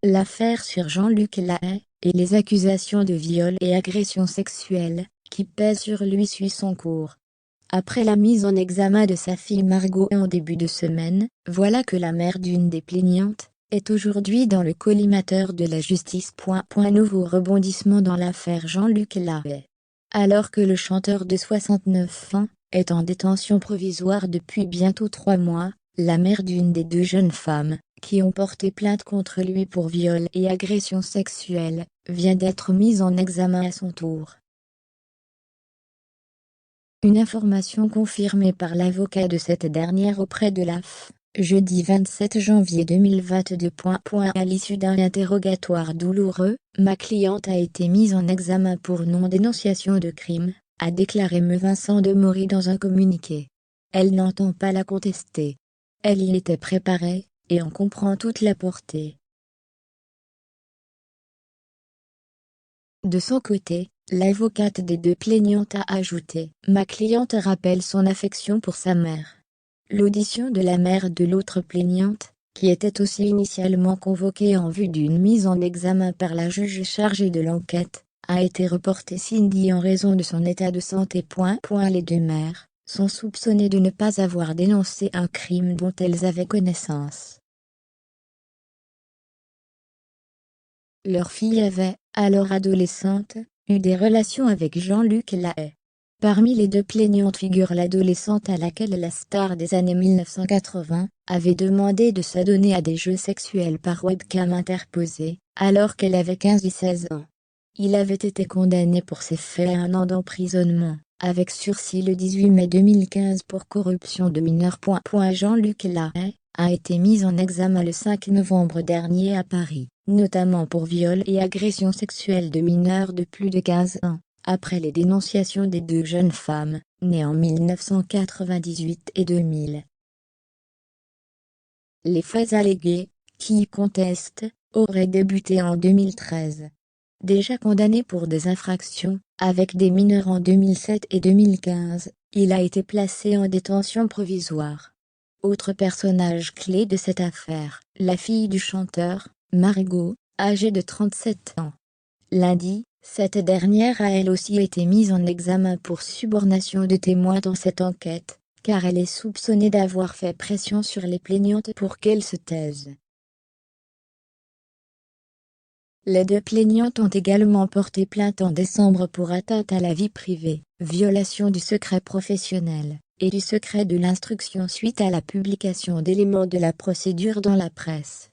L'affaire sur Jean-Luc Lahaye, et les accusations de viol et agression sexuelle, qui pèsent sur lui suit son cours. Après la mise en examen de sa fille Margot en début de semaine, voilà que la mère d'une des plaignantes est aujourd'hui dans le collimateur de la justice. Nouveau rebondissement dans l'affaire Jean-Luc Lahaye. Alors que le chanteur de 69 ans est en détention provisoire depuis bientôt 3 mois, la mère d'une des 2 jeunes femmes qui ont porté plainte contre lui pour viol et agression sexuelle vient d'être mise en examen à son tour. Une information confirmée par l'avocat de cette dernière auprès de l'AF, jeudi 27 janvier 2022. À l'issue d'un interrogatoire douloureux, ma cliente a été mise en examen pour non-dénonciation de crime, a déclaré M. Vincent Demory dans un communiqué. Elle n'entend pas la contester. Elle y était préparée, et en comprend toute la portée. De son côté, l'avocate des 2 plaignantes a ajouté « Ma cliente rappelle son affection pour sa mère ». L'audition de la mère de l'autre plaignante, qui était aussi initialement convoquée en vue d'une mise en examen par la juge chargée de l'enquête, a été reportée Cindy en raison de son état de santé. Les 2 mères sont soupçonnées de ne pas avoir dénoncé un crime dont elles avaient connaissance. Leur fille avait, alors adolescente, eu des relations avec Jean-Luc Lahaye. Parmi les 2 plaignantes figure l'adolescente à laquelle la star des années 1980 avait demandé de s'adonner à des jeux sexuels par webcam interposée, alors qu'elle avait 15 et 16 ans. Il avait été condamné pour ces faits à 1 an d'emprisonnement, avec sursis le 18 mai 2015 pour corruption de mineurs. Jean-Luc Lahaye a été mis en examen le 5 novembre dernier à Paris, notamment pour viol et agression sexuelle de mineurs de plus de 15 ans, après les dénonciations des 2 jeunes femmes, nées en 1998 et 2000. Les faits allégués, qui y contestent, auraient débuté en 2013. Déjà condamné pour des infractions avec des mineurs en 2007 et 2015, il a été placé en détention provisoire. Autre personnage clé de cette affaire, la fille du chanteur, Margot, âgée de 37 ans. Lundi, cette dernière a elle aussi été mise en examen pour subornation de témoins dans cette enquête, car elle est soupçonnée d'avoir fait pression sur les plaignantes pour qu'elles se taisent. Les 2 plaignantes ont également porté plainte en décembre pour atteinte à la vie privée, violation du secret professionnel, et du secret de l'instruction suite à la publication d'éléments de la procédure dans la presse.